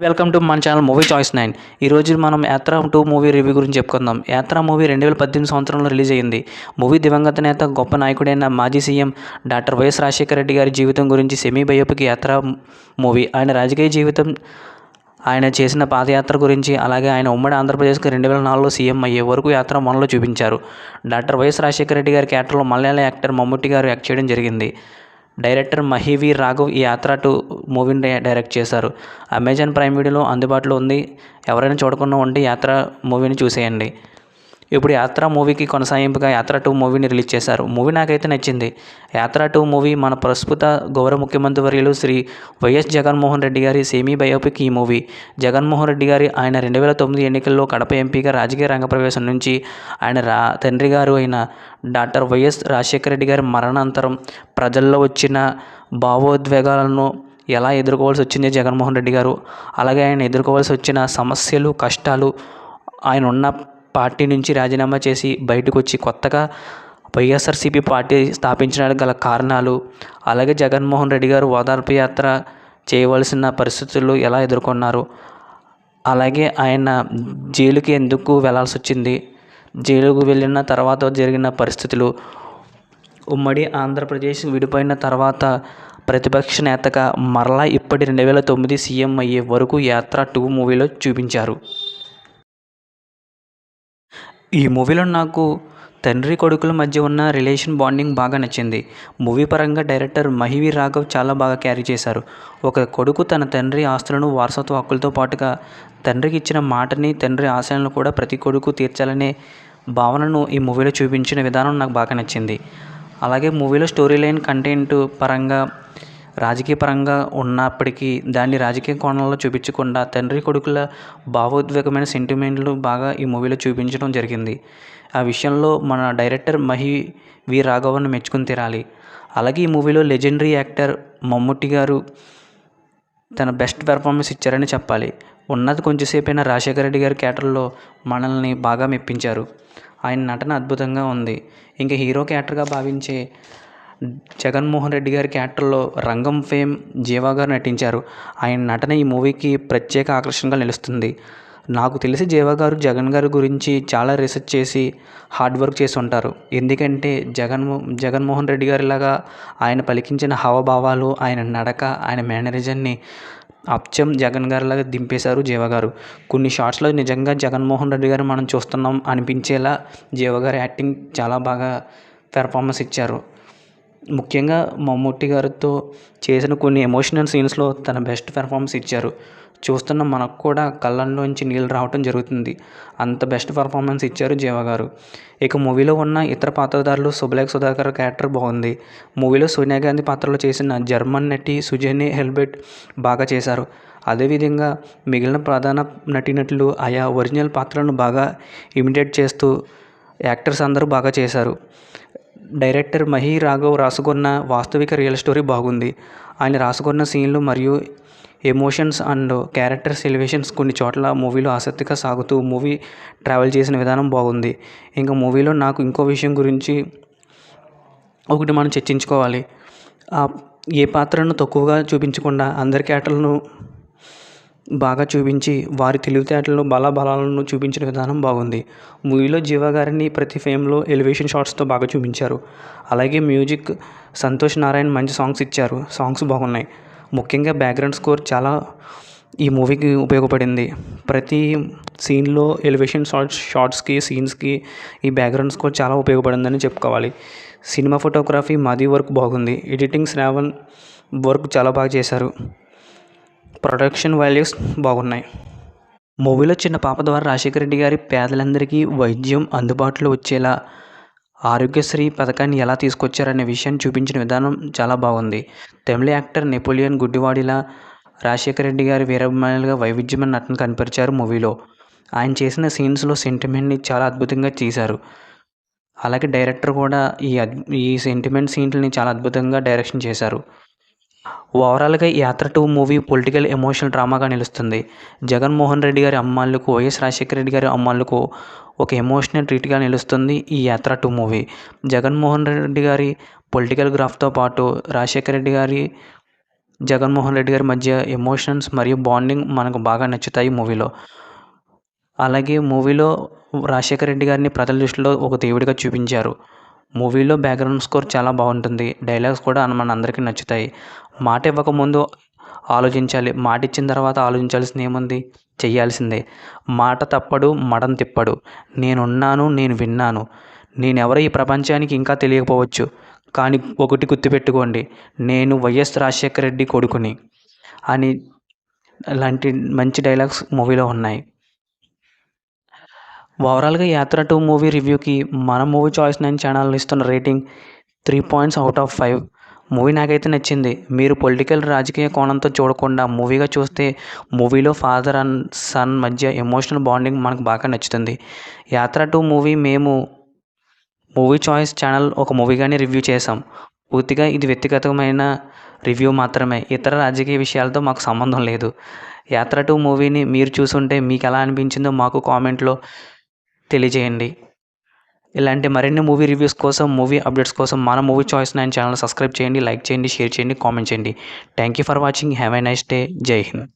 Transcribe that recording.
Welcome to మన channel movie choice 9. ఈరోజు మనం యాత్ర 2 మూవీ రివ్యూ గురించి చెప్పుకుందాం. యాత్ర మూవీ 2018 సంవత్సరంలో రిలీజ్ అయింది. మూవీ దివంగత నేత, గొప్ప నాయకుడైన మాజీ CM doctor YS Rajasekhara Reddy గారి జీవితం గురించి సెమీ బయోపిక్ యాత్ర మూవీ. ఆయన రాజకీయ జీవితం, ఆయన చేసిన పాదయాత్ర గురించి, అలాగే ఆయన ఉమ్మడి ఆంధ్రప్రదేశ్కి 2004లో సీఎం అయ్యే వరకు యాత్ర 1లో చూపించారు. డాక్టర్ వైఎస్ రాజశేఖర రెడ్డి గారి క్యారెక్టర్లో మలయాళ యాక్టర్ మమ్ముట్టి గారు యాక్ట్ చేయడం జరిగింది. డైరెక్టర్ మహి రాఘవ్ ఈ యాత్ర 2 మూవీని డైరెక్ట్ చేశారు. అమెజాన్ ప్రైమ్ వీడియోలో అందుబాటులో ఉంది. ఎవరైనా చూడకుండా ఉంటే యాత్ర మూవీని చూసేయండి. ఇప్పుడు యాత్ర మూవీకి కొనసాగింపుగా యాత్ర 2 మూవీని రిలీజ్ చేశారు. మూవీ నాకైతే నచ్చింది. యాత్ర 2 మూవీ మన ప్రస్తుత గౌరవ ముఖ్యమంత్రి వర్యులు శ్రీ వైఎస్ జగన్మోహన్ రెడ్డి గారి సెమీ బయోపిక్. ఈ మూవీ జగన్మోహన్ రెడ్డి గారి ఆయన 2009 ఎన్నికల్లో కడప ఎంపీగా రాజకీయ రంగప్రవేశం నుంచి ఆయన తండ్రి గారు అయిన డాక్టర్ వైఎస్ రాజశేఖర రెడ్డి గారి మరణానంతరం ప్రజల్లో వచ్చిన భావోద్వేగాలను ఎలా ఎదుర్కోవాల్సి వచ్చింది జగన్మోహన్ రెడ్డి గారు, అలాగే ఆయన ఎదుర్కోవాల్సి వచ్చిన సమస్యలు, కష్టాలు, ఆయన ఉన్న పార్టీ నుంచి రాజీనామా చేసి బయటకు వచ్చి కొత్తగా వైఎస్ఆర్సీపీ పార్టీ స్థాపించడానికి గల కారణాలు, అలాగే జగన్మోహన్ రెడ్డి గారు ఓదార్పు యాత్ర చేయవలసిన పరిస్థితులు ఎలా ఎదుర్కొన్నారు, అలాగే ఆయన జైలుకి ఎందుకు వెళ్లాల్సి వచ్చింది, జైలుకు వెళ్ళిన తర్వాత జరిగిన పరిస్థితులు, ఉమ్మడి ఆంధ్రప్రదేశ్ విడిపోయిన తర్వాత ప్రతిపక్ష నేతగా మరలా ఇప్పటి 2009 సీఎం అయ్యే వరకు యాత్ర 2 మూవీలో చూపించారు. ఈ మూవీలో నాకు తండ్రి కొడుకుల మధ్య ఉన్న రిలేషన్ బాండింగ్ బాగా నచ్చింది. మూవీ పరంగా డైరెక్టర్ మహి రాఘవ్ చాలా బాగా క్యారీ చేశారు. ఒక కొడుకు తన తండ్రి ఆస్తులను, వారసత్వ హక్కులతో పాటుగా తండ్రికి ఇచ్చిన మాటని, తండ్రి ఆశయాలను కూడా ప్రతి కొడుకు తీర్చాలనే భావనను ఈ మూవీలో చూపించిన విధానం నాకు బాగా నచ్చింది. అలాగే మూవీలో స్టోరీ లైన్, కంటెంట్ పరంగా, రాజకీయ పరంగా ఉన్నప్పటికీ దాన్ని రాజకీయ కోణంలో చూపించకుండా తండ్రి కొడుకుల భావోద్వేగమైన సెంటిమెంట్లు బాగా ఈ మూవీలో చూపించడం జరిగింది. ఆ విషయంలో మన డైరెక్టర్ మహి రాఘవన్ మెచ్చుకుని తీరాలి. అలాగే ఈ మూవీలో లెజెండరీ యాక్టర్ మమ్ముట్టి గారు తన బెస్ట్ పెర్ఫార్మెన్స్ ఇచ్చారని చెప్పాలి. ఉన్నది కొంచెంసేపైనా రాజశేఖర రెడ్డి గారి క్యారెక్టర్లో మనల్ని బాగా మెప్పించారు. ఆయన నటన అద్భుతంగా ఉంది. ఇంకా హీరో క్యారెక్టర్గా భావించే జగన్మోహన్ రెడ్డి గారి క్యారెక్టర్లో రంగం ఫేమ్ జీవా గారు నటించారు. ఆయన నటన ఈ మూవీకి ప్రత్యేక ఆకర్షణగా నిలుస్తుంది. నాకు తెలిసి జీవా గారు జగన్ గారి గురించి చాలా రీసెర్చ్ చేసి హార్డ్ వర్క్ చేసి ఉంటారు. ఎందుకంటే జగన్మోహన్ రెడ్డి గారిలాగా ఆయన పలికించిన హావభావాలు, ఆయన నడక, ఆయన మేనరిజాన్ని అచ్చం జగన్ గారిలాగా దింపేశారు జీవా గారు. కొన్ని షార్ట్స్లో నిజంగా జగన్మోహన్ రెడ్డి గారు మనం చూస్తున్నాం అనిపించేలా జీవా గారు యాక్టింగ్ చాలా బాగా పెర్ఫార్మెన్స్ ఇచ్చారు. ముఖ్యంగా మమ్ముట్టి గారితో చేసిన కొన్ని ఎమోషనల్ సీన్స్లో తన బెస్ట్ పెర్ఫార్మెన్స్ ఇచ్చారు. చూస్తున్న మనకు కూడా కళ్ళల్లోంచి నీళ్ళు రావటం జరుగుతుంది. అంత బెస్ట్ పెర్ఫార్మెన్స్ ఇచ్చారు జీవా గారు. ఇక మూవీలో ఉన్న ఇతర పాత్రధారులు, శుభలేఖ సుధాకర్ క్యారెక్టర్ బాగుంది. మూవీలో సోనియా గాంధీ పాత్రలో చేసిన జర్మన్ నటి సుజేని హెల్బెట్ బాగా చేశారు. అదేవిధంగా మిగిలిన ప్రధాన నటీనటులు ఆయా ఒరిజినల్ పాత్రలను బాగా ఇమిటేట్ చేస్తూ యాక్టర్స్ అందరూ బాగా చేశారు. డైరెక్టర్ మహి రాఘవ్ రాసుకున్న వాస్తవిక రియల్ స్టోరీ బాగుంది. ఆయన రాసుకున్న సీన్లు మరియు ఎమోషన్స్ అండ్ క్యారెక్టర్స్ ఎలివేషన్స్ కొన్ని చోట్ల మూవీలో ఆసక్తిగా సాగుతూ మూవీ ట్రావెల్ చేసిన విధానం బాగుంది. ఇంకా మూవీలో నాకు ఇంకో విషయం గురించి ఒకటి మనం చర్చించుకోవాలి. ఏ పాత్రను తక్కువగా చూపించకుండా అందరి క్యారెక్టర్లను బాగా చూపించి వారి తెలివితేటలను, బలాలను చూపించిన విధానం బాగుంది. మూవీలో జీవా గారిని ప్రతి ఫ్రేమ్లో ఎలివేషన్ షాట్స్తో బాగా చూపించారు. అలాగే మ్యూజిక్ సంతోష్ నారాయణ్ మంచి సాంగ్స్ ఇచ్చారు. సాంగ్స్ బాగున్నాయి. ముఖ్యంగా బ్యాక్గ్రౌండ్ స్కోర్ చాలా ఈ మూవీకి ఉపయోగపడింది. ప్రతి సీన్లో ఎలివేషన్ షాట్స్కి, సీన్స్కి ఈ బ్యాక్గ్రౌండ్ స్కోర్ చాలా ఉపయోగపడిందని చెప్పుకోవాలి. సినిమా ఫోటోగ్రఫీ, మాది వర్క్ బాగుంది. ఎడిటింగ్ శ్రావణ్ వర్క్ చాలా బాగా చేశారు. ప్రొడక్షన్ వాల్యూస్ బాగున్నాయి. మూవీలో చిన్న పాప ద్వారా రాజశేఖర రెడ్డి గారి పేదలందరికీ వైద్యం అందుబాటులో వచ్చేలా ఆరోగ్యశ్రీ పథకాన్ని ఎలా తీసుకొచ్చారనే విషయాన్ని చూపించిన విధానం చాలా బాగుంది. తమిళ యాక్టర్ నెపోలియన్ గుడ్డివాడిలా రాజశేఖర రెడ్డి గారి వీరాభిమానులుగా వైవిధ్యమైన నటన కనపరిచారు మూవీలో. ఆయన చేసిన సీన్స్లో సెంటిమెంట్ని చాలా అద్భుతంగా తీశారు. అలాగే డైరెక్టర్ కూడా ఈ సెంటిమెంట్ సీన్లని చాలా అద్భుతంగా డైరెక్షన్ చేశారు. ఓవరాల్గా ఈ యాత్ర 2 మూవీ పొలిటికల్ ఎమోషనల్ డ్రామాగా నిలుస్తుంది. జగన్మోహన్ రెడ్డి గారి అమ్మాళ్ళకు, వైఎస్ రాజశేఖర రెడ్డి గారి అమ్మాళ్ళకు ఒక ఎమోషనల్ ట్రీట్గా నిలుస్తుంది ఈ యాత్ర 2 మూవీ. జగన్మోహన్ రెడ్డి గారి పొలిటికల్ గ్రాఫ్తో పాటు రాజశేఖర రెడ్డి గారి జగన్మోహన్ రెడ్డి గారి మధ్య ఎమోషన్స్ మరియు బాండింగ్ మనకు బాగా నచ్చుతాయి మూవీలో. అలాగే మూవీలో రాజశేఖర్ రెడ్డి గారిని ప్రజల దృష్టిలో ఒక దేవుడిగా చూపించారు. మూవీలో బ్యాక్గ్రౌండ్ స్కోర్ చాలా బాగుంటుంది. డైలాగ్స్ కూడా మనందరికీ నచ్చుతాయి. మాట ఇవ్వకముందు ఆలోచించాలి, మాట ఇచ్చిన తర్వాత ఆలోచించాల్సింది ఏముంది, చెయ్యాల్సిందే. మాట తప్పడు మడం తిప్పడు. నేనున్నాను, నేను విన్నాను. నేనెవరో ఈ ప్రపంచానికి ఇంకా తెలియకపోవచ్చు, కానీ ఒకటి గుర్తుపెట్టుకోండి, నేను వైఎస్ రాజశేఖర రెడ్డి కొడుకుని అని ఇలాంటి మంచి డైలాగ్స్ మూవీలో ఉన్నాయి. ఓవరాల్గా యాత్ర 2 మూవీ రివ్యూకి మన మూవీ చాయిస్ 9 ఛానల్ ఇస్తున్న rating 3 points out of 5. Movie నాకైతే నచ్చింది. మీరు పొలిటికల్ రాజకీయ కోణంతో చూడకుండా మూవీగా చూస్తే మూవీలో ఫాదర్ అండ్ సన్ మధ్య ఎమోషనల్ బాండింగ్ మనకు బాగా నచ్చుతుంది. యాత్ర 2 మూవీ మేము మూవీ చాయిస్ ఛానల్ ఒక మూవీగానే రివ్యూ చేసాం. పూర్తిగా ఇది వ్యక్తిగతమైన రివ్యూ మాత్రమే. ఇతర రాజకీయ విషయాలతో మాకు సంబంధం లేదు. యాత్ర 2 మూవీని మీరు చూసుంటే మీకు ఎలా అనిపించిందో మాకు కామెంట్లో తెలియజేయండి. ఇలాంటి మరిన్ని మూవీ రివ్యూస్ కోసం, మూవీ అప్డేట్స్ కోసం మన మూవీ చాయిస్ 9 ఛానల్ సబ్స్క్రైబ్ చేయండి, లైక్ చేయండి, షేర్ చేయండి, కామెంట్ చేయండి. Thank you for watching. Have a nice day. జై హింద్.